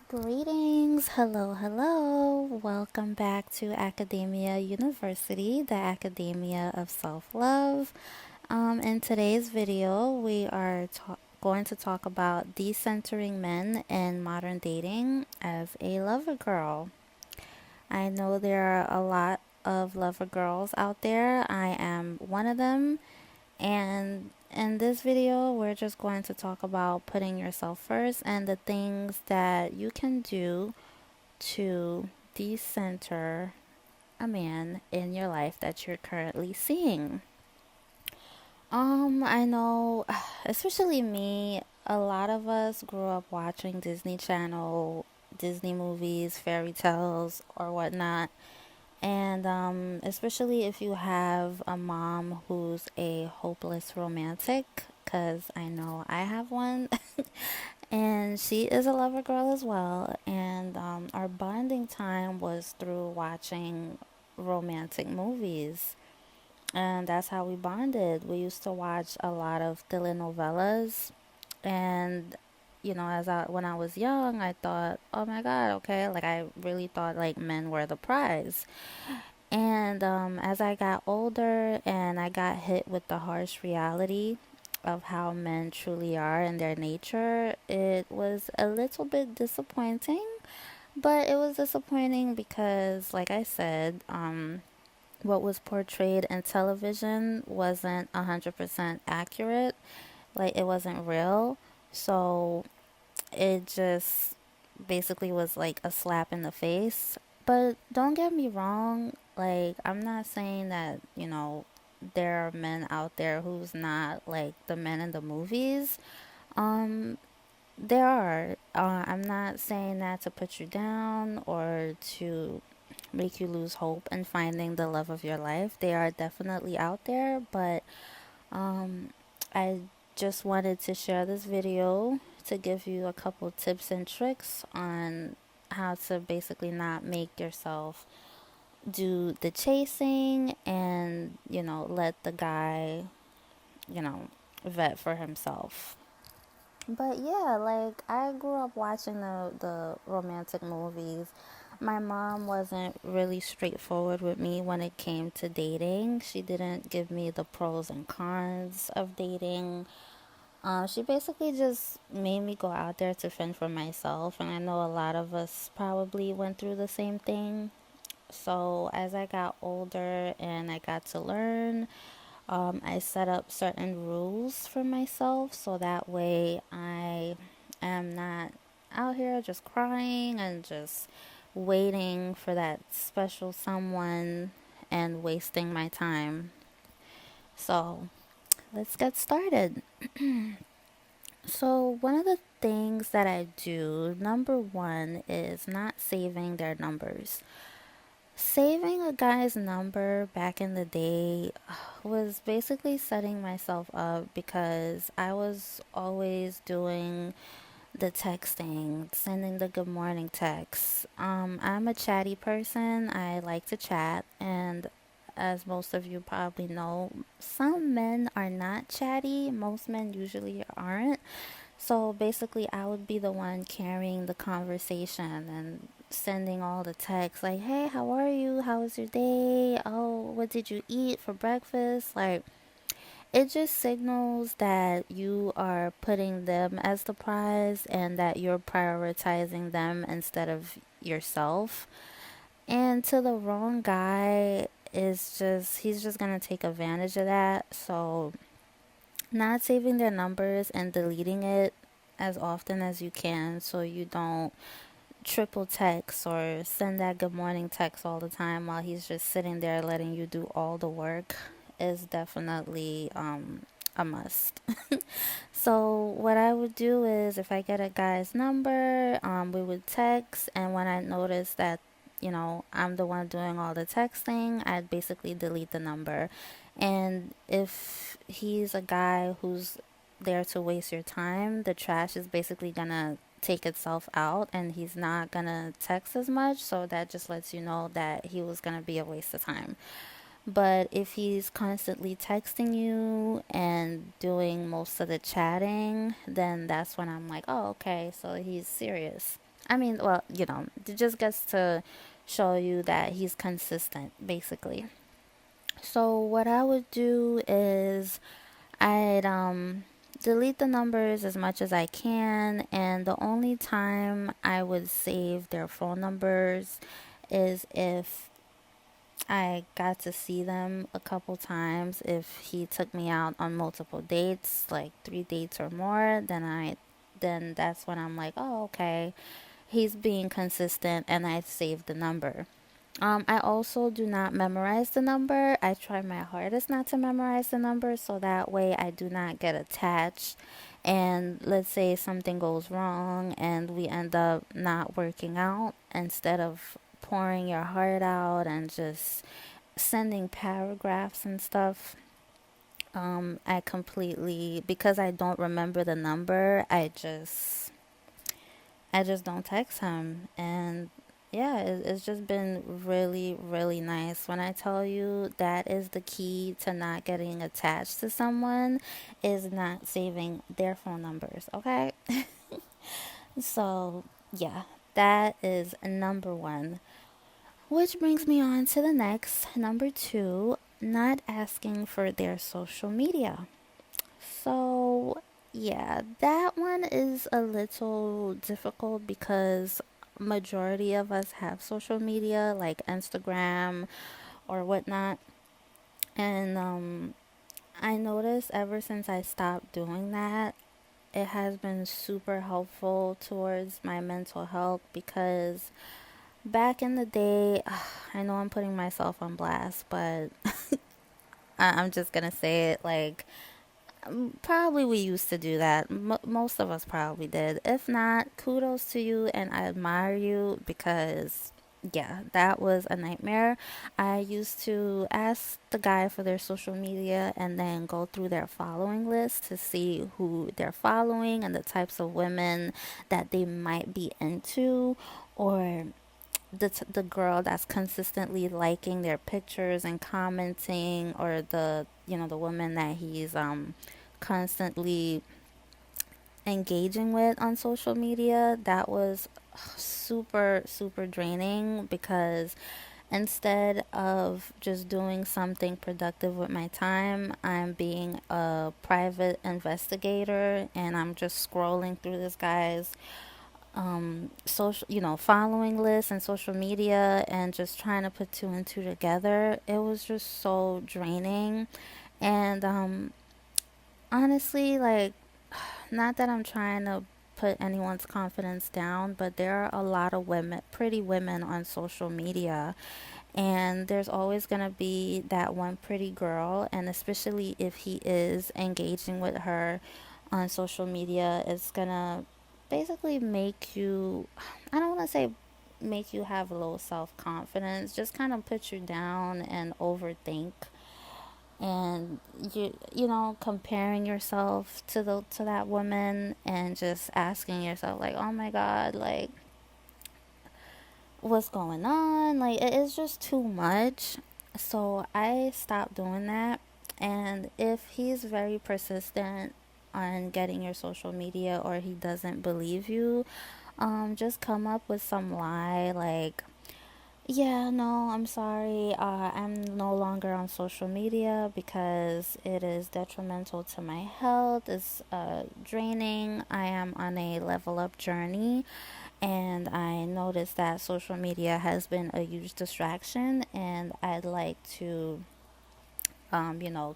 Greetings, hello. Welcome back to Academia University, the Academia of Self-Love. In today's video, we are going to talk about decentering men in modern dating as a lover girl. I know there are a lot of lover girls out there. I am one of them. And in this video, we're just going to talk about putting yourself first and the things that you can do to decenter a man in your life that you're currently seeing. I know, especially me, a lot of us grew up watching Disney Channel, Disney movies, fairy tales, or whatnot. And especially if you have a mom who's a hopeless romantic, because I know I have one, and she is a lover girl as well. And our bonding time was through watching romantic movies. And that's how we bonded. We used to watch a lot of telenovelas. And, when I was young, I thought, oh my God, okay. Like, I really thought like men were the prize. And as I got older and I got hit with the harsh reality of how men truly are and their nature, it was a little bit disappointing. But it was disappointing because, like I said, what was portrayed in television wasn't 100% accurate. Like, it wasn't real. So it just basically was like a slap in the face. But don't get me wrong, like, I'm not saying that, there are men out there who's not like the men in the movies. Um, there are. I'm not saying that to put you down or to make you lose hope in finding the love of your life. They are definitely out there, but um, I just wanted to share this video to give you a couple tips and tricks on how to basically not make yourself do the chasing and, let the guy, you know, vet for himself. But yeah, like I grew up watching the romantic movies. My mom wasn't really straightforward with me when it came to dating. She didn't give me the pros and cons of dating. She basically just made me go out there to fend for myself, and I know a lot of us probably went through the same thing. So as I got older and I got to learn, I set up certain rules for myself so that way I am not out here just crying and just waiting for that special someone and wasting my time. So let's get started. So, one of the things that I do, number one, is not saving their numbers. Saving a guy's number back in the day was basically setting myself up because I was always doing the texting, sending the good morning texts. I'm a chatty person. I like to chat, and as most of you probably know, some men are not chatty. Most men usually aren't. So basically, I would be the one carrying the conversation and sending all the texts like, hey, how are you? How was your day? Oh, what did you eat for breakfast? Like, it just signals that you are putting them as the prize and that you're prioritizing them instead of yourself. And to the wrong guy, he's just going to take advantage of that. So, not saving their numbers and deleting it as often as you can so you don't triple text or send that good morning text all the time while he's just sitting there letting you do all the work is definitely a must. So what I would do is if I get a guy's number, we would text, and when I notice that I'm the one doing all the texting, I'd basically delete the number. And if he's a guy who's there to waste your time, the trash is basically gonna take itself out and he's not gonna text as much, so that just lets you know that he was gonna be a waste of time. But if he's constantly texting you and doing most of the chatting, then that's when I'm like, oh, okay, so he's serious. I mean, well, it just gets to show you that he's consistent, basically. So what I would do is I'd delete the numbers as much as I can, and the only time I would save their phone numbers is if I got to see them a couple times. If he took me out on multiple dates, like 3 dates or more, then that's when I'm like, oh, okay, he's being consistent, and I saved the number. I also do not memorize the number. I try my hardest not to memorize the number so that way I do not get attached. And let's say something goes wrong and we end up not working out, instead of pouring your heart out and just sending paragraphs and stuff. I completely, because I don't remember the number, I just don't text him. And yeah, it's just been really, really nice. When I tell you that is the key to not getting attached to someone, is not saving their phone numbers, okay? So, yeah, that is number one. Which brings me on to the next, number two, not asking for their social media. So, yeah, that one is a little difficult because majority of us have social media like Instagram or whatnot. And I noticed ever since I stopped doing that, it has been super helpful towards my mental health because back in the day, I know I'm putting myself on blast, but I'm just gonna say it like, probably we used to do that. Most of us probably did. If not, kudos to you and I admire you because, yeah, that was a nightmare. I used to ask the guy for their social media and then go through their following list to see who they're following and the types of women that they might be into, or the girl that's consistently liking their pictures and commenting, or the woman that he's constantly engaging with on social media. That was super, super draining because instead of just doing something productive with my time, I'm being a private investigator and I'm just scrolling through this guy's social, following lists and social media, and just trying to put two and two together. It was just so draining. And honestly, like, not that I'm trying to put anyone's confidence down, but there are a lot of women, pretty women on social media, and there's always going to be that one pretty girl, and especially if he is engaging with her on social media, it's going to basically make you, I don't want to say make you have low self-confidence, just kind of put you down and overthink, and comparing yourself to that woman and just asking yourself like, oh my god, like, what's going on? Like, it is just too much. So I stopped doing that. And if he's very persistent on getting your social media, or he doesn't believe you, just come up with some lie like, yeah, no, I'm sorry. I'm no longer on social media because it is detrimental to my health. It's draining. I am on a level up journey, and I noticed that social media has been a huge distraction, and I'd like to,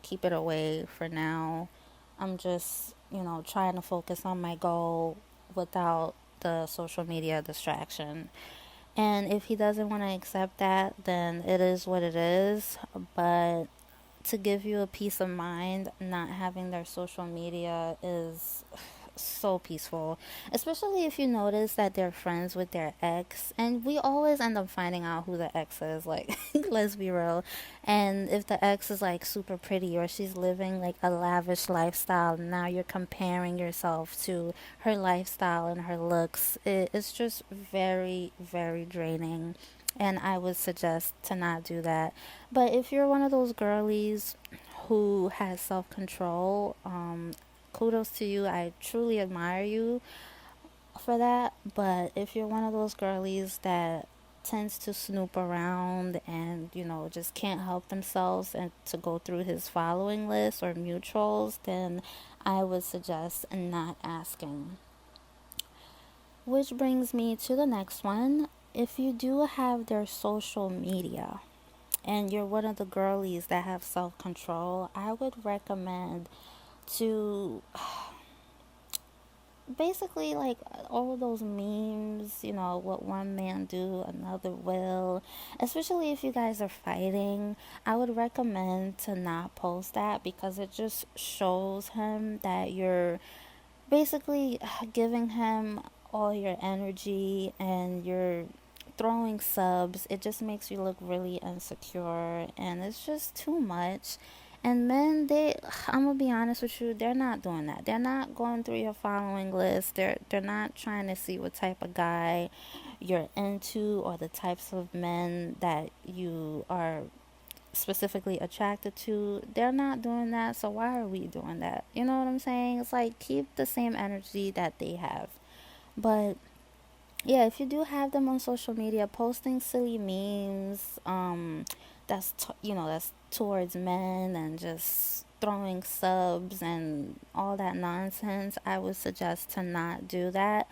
keep it away for now. I'm just, trying to focus on my goal without the social media distraction. And if he doesn't want to accept that, then it is what it is. But to give you a peace of mind, not having their social media is so peaceful, especially if you notice that they're friends with their ex, and we always end up finding out who the ex is, like, let's be real. And if the ex is like super pretty, or she's living like a lavish lifestyle, now you're comparing yourself to her lifestyle and her looks, it's just very, very draining, and I would suggest to not do that. But if you're one of those girlies who has self control, kudos to you. I truly admire you. for that. But if you're one of those girlies that tends to snoop around and, just can't help themselves and to go through his following list or mutuals, then I would suggest not asking. Which brings me to the next one. If you do have their social media and you're one of the girlies that have self control, I would recommend to basically, like, all those memes, what one man do another will, especially if you guys are fighting. I would recommend to not post that because it just shows him that you're basically giving him all your energy and you're throwing subs. It just makes you look really insecure and it's just too much. And men, I'm gonna be honest with you, they're not doing that. They're not going through your following list. They're not trying to see what type of guy you're into or the types of men that you are specifically attracted to. They're not doing that, so why are we doing that? You know what I'm saying? It's like, keep the same energy that they have. But yeah, if you do have them on social media posting silly memes, that's towards men and just throwing subs and all that nonsense, I would suggest to not do that.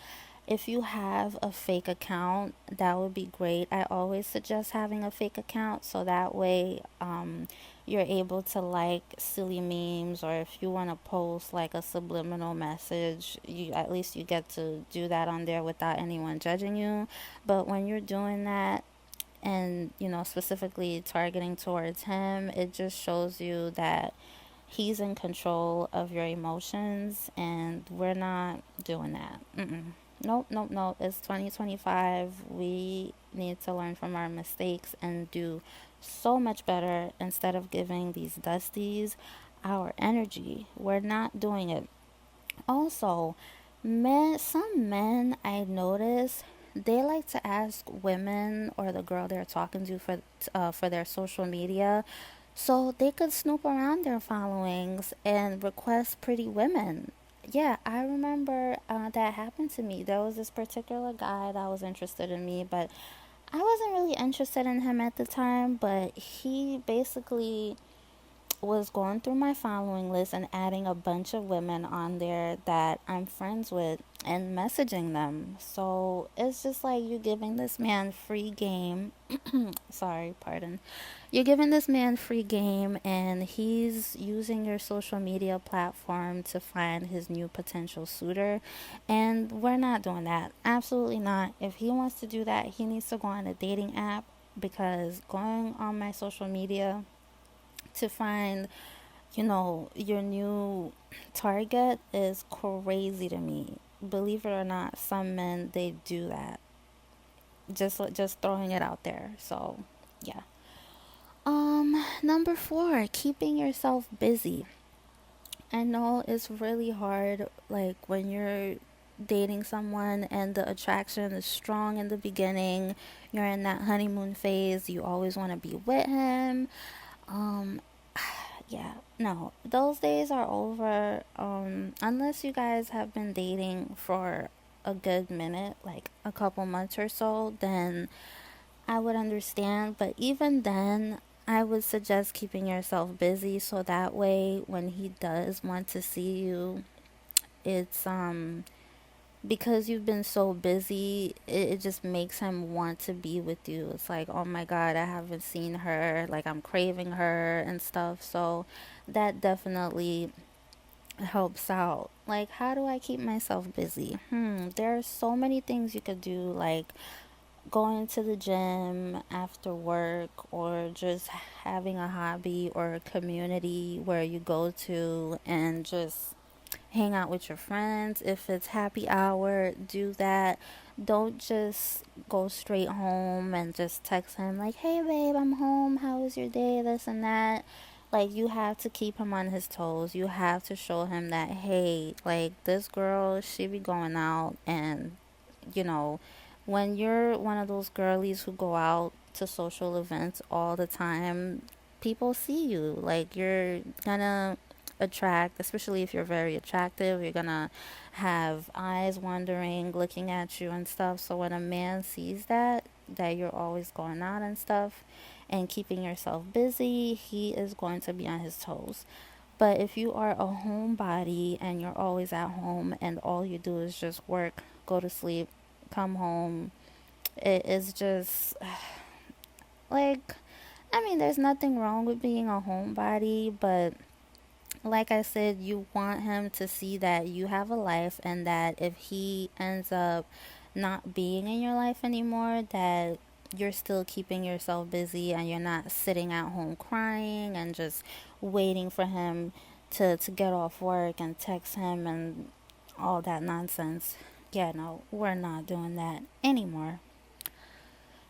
If you have a fake account, that would be great. I always suggest having a fake account so that way you're able to like silly memes, or if you want to post like a subliminal message, you at least you get to do that on there without anyone judging you. But when you're doing that and specifically targeting towards him, it just shows you that he's in control of your emotions, and we're not doing that. Nope, nope, nope. It's 2025. We need to learn from our mistakes and do so much better instead of giving these dusties our energy. We're not doing it. Also, some men I notice, they like to ask women or the girl they're talking to for their social media so they could snoop around their followings and request pretty women. Yeah, I remember that happened to me. There was this particular guy that was interested in me, but I wasn't really interested in him at the time. But he basically was going through my following list and adding a bunch of women on there that I'm friends with and messaging them. So it's just like you giving this man free game. Sorry, pardon. You're giving this man free game and he's using your social media platform to find his new potential suitor. And we're not doing that. Absolutely not. If he wants to do that, he needs to go on a dating app, because going on my social media to find, your new target is crazy to me. Believe it or not, some men, they do that. Just throwing it out there. So, yeah. Number 4, keeping yourself busy. I know it's really hard, like when you're dating someone and the attraction is strong in the beginning, you're in that honeymoon phase, you always want to be with him. Um, yeah, no, those days are over. Unless you guys have been dating for a good minute, like a couple months or so, then I would understand. But even then, I would suggest keeping yourself busy so that way when he does want to see you, it's because you've been so busy, it just makes him want to be with you. It's like, oh my God, I haven't seen her, like I'm craving her and stuff. So that definitely helps out. Like, how do I keep myself busy? There are so many things you could do, like going to the gym after work, or just having a hobby or a community where you go to and just hang out with your friends. If it's happy hour, do that. Don't just go straight home and just text him like, hey babe, I'm home, how was your day, this and that. Like, you have to keep him on his toes. You have to show him that, hey, like, this girl, she be going out. And you know when you're one of those girlies who go out to social events all the time, people see you. Like, you're gonna attract, especially if you're very attractive, you're gonna have eyes wandering, looking at you and stuff. So when a man sees that you're always going out and stuff and keeping yourself busy, he is going to be on his toes. But if you are a homebody and you're always at home and all you do is just work, go to sleep, come home, it is just like, I mean, there's nothing wrong with being a homebody, but like I said, you want him to see that you have a life and that if he ends up not being in your life anymore, that you're still keeping yourself busy and you're not sitting at home crying and just waiting for him to get off work and text him and all that nonsense. Yeah, no, we're not doing that anymore.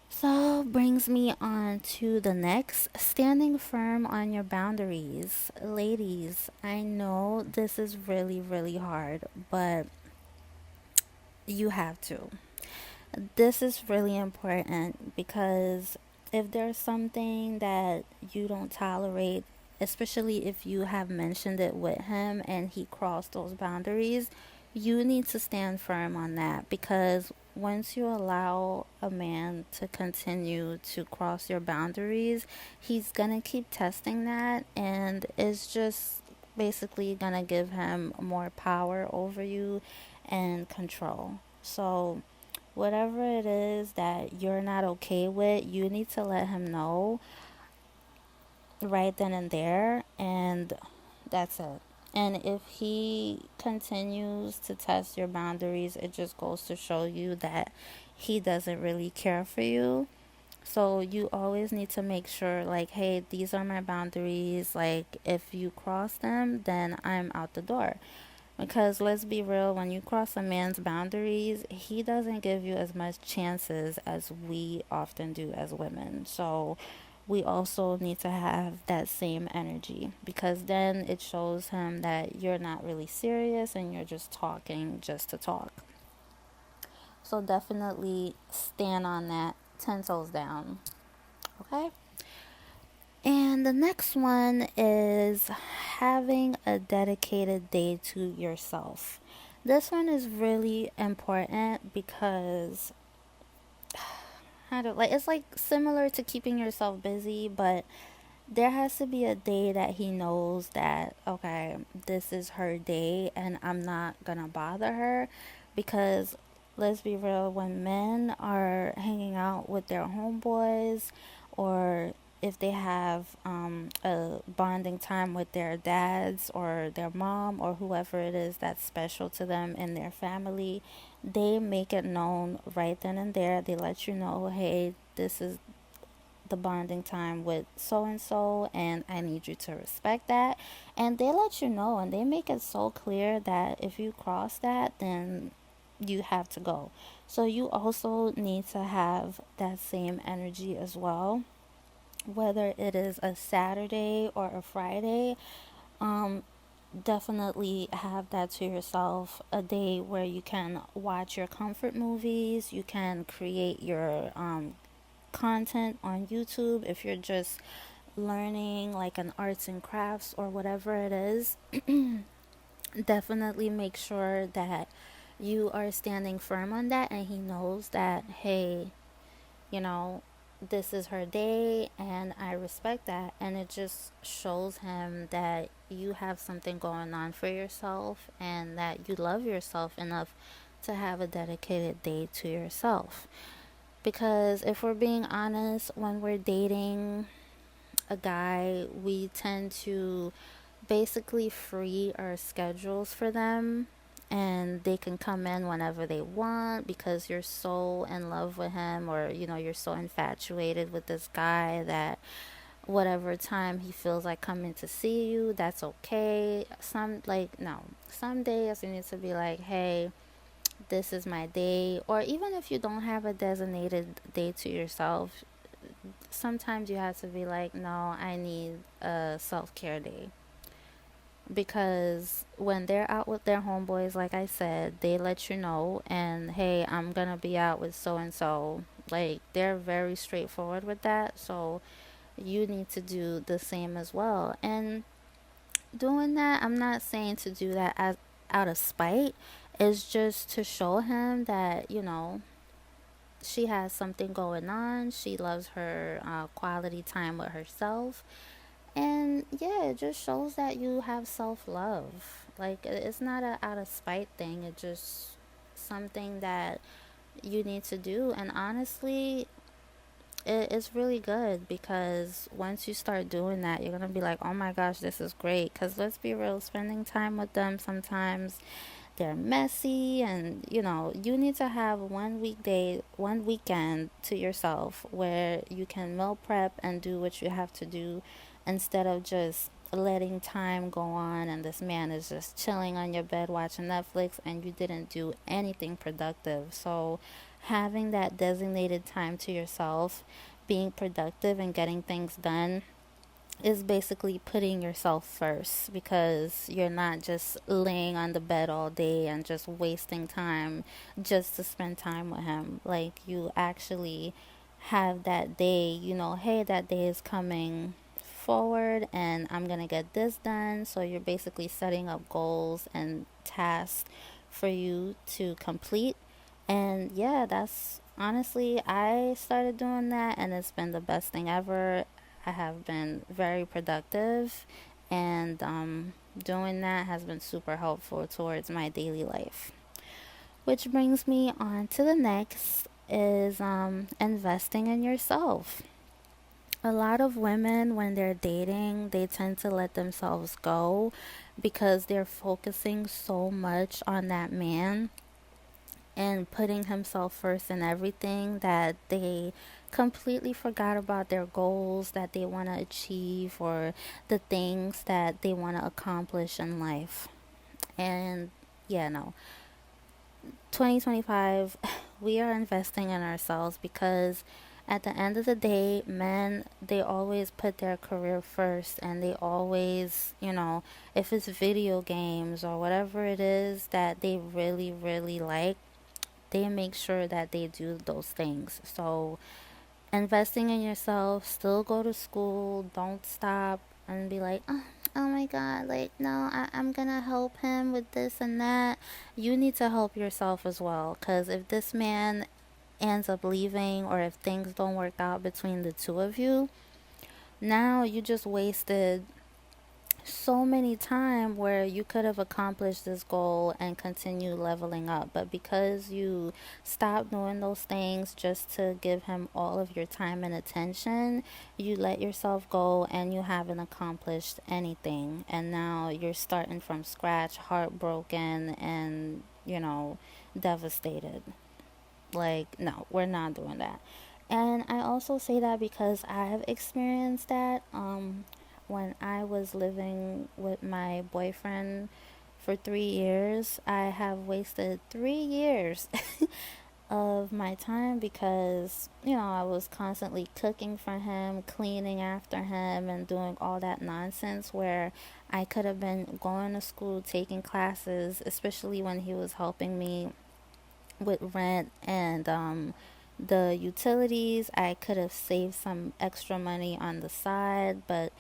So brings me on to the next, standing firm on your boundaries. Ladies, I know this is really, really hard, but you have to. This is really important because if there's something that you don't tolerate, especially if you have mentioned it with him and he crossed those boundaries, you need to stand firm on that because once you allow a man to continue to cross your boundaries, he's going to keep testing that and it's just basically going to give him more power over you and control. So, whatever it is that you're not okay with, you need to let him know right then and there, and that's it. And if he continues to test your boundaries, it just goes to show you that he doesn't really care for you. So you always need to make sure, like, hey, these are my boundaries. Like, if you cross them, then I'm out the door. Because let's be real, when you cross a man's boundaries, he doesn't give you as much chances as we often do as women. So we also need to have that same energy because then it shows him that you're not really serious and you're just talking just to talk. So definitely stand on that 10 toes down. Okay? And the next one is having a dedicated day to yourself. This one is really important because how do like it's like similar to keeping yourself busy, but there has to be a day that he knows that okay, this is her day and I'm not gonna bother her because let's be real, when men are hanging out with their homeboys or if they have a bonding time with their dads or their mom or whoever it is that's special to them in their family, they make it known right then and there. They let you know, hey, this is the bonding time with so and so, and I need you to respect that. And they let you know, and they make it so clear that if you cross that, then you have to go. So you also need to have that same energy as well, whether it is a Saturday or a Friday. Um, Definitely have that to yourself, a day where you can watch your comfort movies, you can create your content on YouTube if you're just learning like an arts and crafts or whatever it is. Definitely make sure that you are standing firm on that and he knows that hey, you know, this is her day and I respect that, and it just shows him that you have something going on for yourself and that you love yourself enough to have a dedicated day to yourself. Because if we're being honest, when we're dating a guy, we tend to basically free our schedules for them and they can come in whenever they want because you're so in love with him, or you're so infatuated with this guy that whatever time he feels like coming to see you, that's okay. Some like no, some days you need to be like, hey, this is my day. Or even if you don't have a designated day to yourself, sometimes you have to be like, no, I need a self-care day. Because when they're out with their homeboys, like I said, they let you know, and hey, I'm gonna be out with so and so. Like, they're very straightforward with that. So you need to do the same as well. And doing that, I'm not saying to do that as out of spite. It's just to show him that, she has something going on. She loves her quality time with herself. And yeah, it just shows that you have self love. Like, it's not a out of spite thing, it's just something that you need to do. And honestly, it's really good because once you start doing that, you're gonna be like, oh my gosh, this is great. Because let's be real, spending time with them sometimes they're messy, and you need to have one weekday, one weekend to yourself where you can meal prep and do what you have to do instead of just letting time go on and this man is just chilling on your bed watching Netflix and you didn't do anything productive. So having that designated time to yourself, being productive and getting things done, is basically putting yourself first, because you're not just laying on the bed all day and just wasting time just to spend time with him. Like, you actually have that day, hey, that day is coming forward and I'm going to get this done. So you're basically setting up goals and tasks for you to complete. And yeah, that's honestly, I started doing that and it's been the best thing ever. I have been very productive, and doing that has been super helpful towards my daily life. Which brings me on to the next is investing in yourself. A lot of women, when they're dating, they tend to let themselves go because they're focusing so much on that man and putting himself first in everything that they completely forgot about their goals that they want to achieve or the things that they want to accomplish in life. And yeah, no. 2025, we are investing in ourselves because at the end of the day, men, they always put their career first, and they always, if it's video games or whatever it is that they really, really like, they make sure that they do those things. So, investing in yourself, still go to school, don't stop and be like, oh my God, like, no, I'm gonna help him with this and that. You need to help yourself as well, because if this man ends up leaving or if things don't work out between the two of you, now you just wasted so many time where you could have accomplished this goal and continue leveling up. But because you stopped doing those things just to give him all of your time and attention, you let yourself go and you haven't accomplished anything. And now you're starting from scratch, heartbroken and, devastated. Like, no, we're not doing that. And I also say that because I have experienced that. When I was living with my boyfriend for 3 years, I have wasted 3 years of my time because, I was constantly cooking for him, cleaning after him, and doing all that nonsense where I could have been going to school, taking classes, especially when he was helping me with rent and the utilities. I could have saved some extra money on the side, but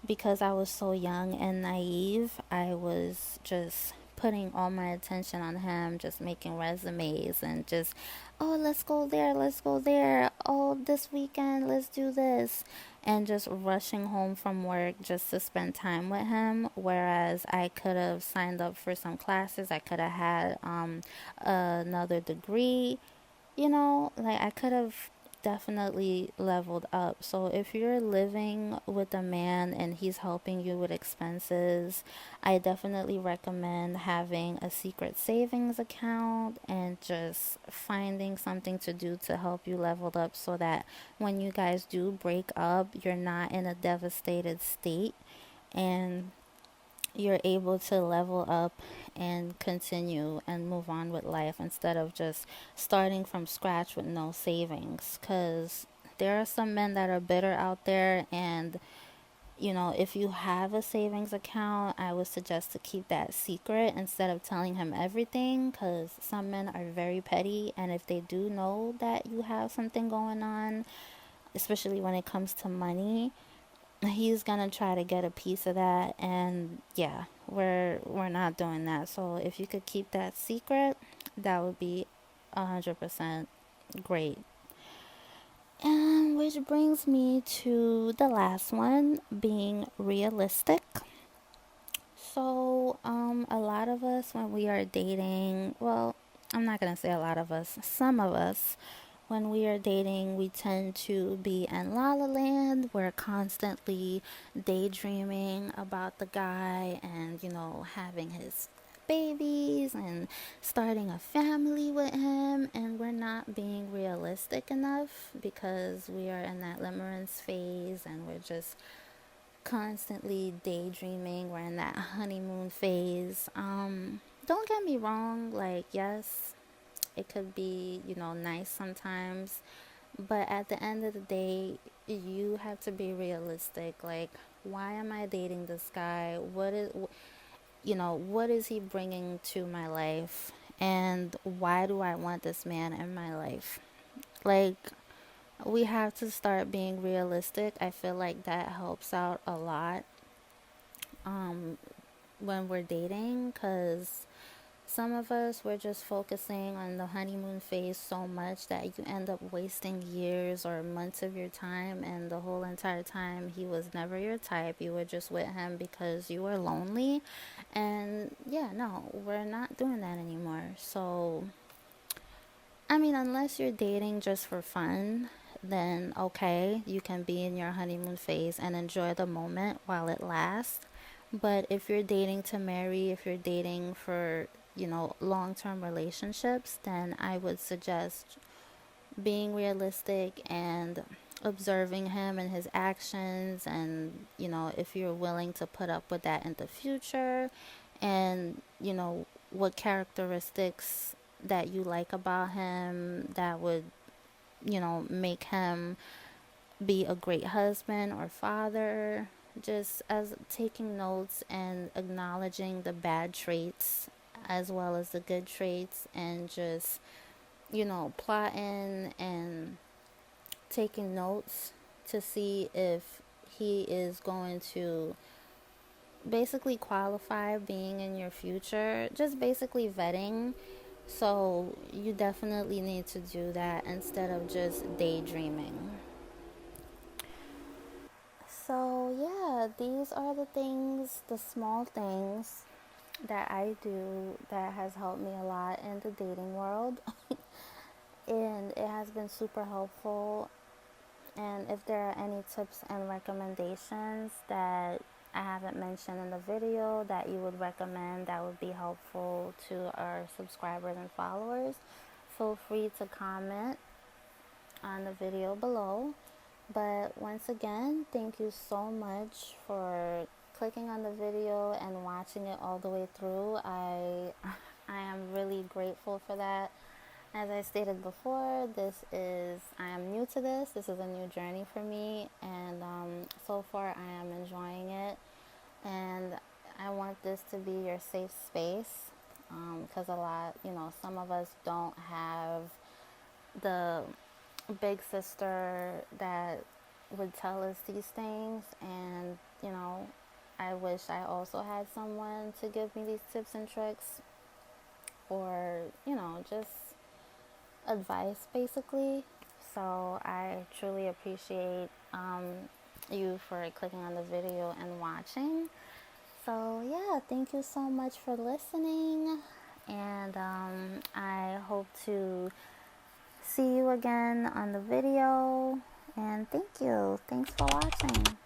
because I was so young and naive, I was just putting all my attention on him, just making resumes and just, oh, let's go there, let's go there. Oh, this weekend, let's do this. And just rushing home from work just to spend time with him. Whereas I could have signed up for some classes, I could have had another degree, like I could have definitely leveled up. So if you're living with a man and he's helping you with expenses, I definitely recommend having a secret savings account and just finding something to do to help you level up so that when you guys do break up, you're not in a devastated state and you're able to level up and continue and move on with life instead of just starting from scratch with no savings. Because there are some men that are bitter out there, and if you have a savings account, I would suggest to keep that secret instead of telling him everything, because some men are very petty, and if they do know that you have something going on, especially when it comes to money, he's gonna try to get a piece of that, and yeah, we're not doing that. So if you could keep that secret, that would be 100% great. And which brings me to the last one, being realistic. So, a lot of us, when we are dating, well, I'm not gonna say a lot of us, some of us, when we are dating, we tend to be in la la land. We're constantly daydreaming about the guy and, having his babies and starting a family with him. And we're not being realistic enough because we are in that limerence phase and we're just constantly daydreaming. We're in that honeymoon phase. Don't get me wrong, like, yes, it could be, nice sometimes, but at the end of the day, you have to be realistic. Like, why am I dating this guy? What is he bringing to my life? And why do I want this man in my life? Like, we have to start being realistic. I feel like that helps out a lot um, when we're dating, because some of us, we're just focusing on the honeymoon phase so much that you end up wasting years or months of your time, and the whole entire time he was never your type. You were just with him because you were lonely. And yeah, no, we're not doing that anymore. So, I mean, unless you're dating just for fun, then okay, you can be in your honeymoon phase and enjoy the moment while it lasts. But if you're dating to marry, if you're dating for, long term relationships, then I would suggest being realistic and observing him and his actions, and, if you're willing to put up with that in the future, and, what characteristics that you like about him that would, make him be a great husband or father. Just as taking notes and acknowledging the bad traits as well as the good traits, and just, plotting and taking notes to see if he is going to basically qualify being in your future. Just basically vetting. So you definitely need to do that instead of just daydreaming. So, yeah, these are the things, the small things that I do that has helped me a lot in the dating world. And it has been super helpful. And if there are any tips and recommendations that I haven't mentioned in the video that you would recommend that would be helpful to our subscribers and followers, feel free to comment on the video below. But once again, thank you so much for clicking on the video and watching it all the way through. I am really grateful for that. As I stated before, I am new to this. This is a new journey for me, and so far I am enjoying it. And I want this to be your safe space, because some of us don't have the big sister that would tell us these things. And I wish I also had someone to give me these tips and tricks, or just advice basically. So I truly appreciate you for clicking on the video and watching. So yeah, thank you so much for listening, and I hope to see you again on the video. And thank you. Thanks for watching.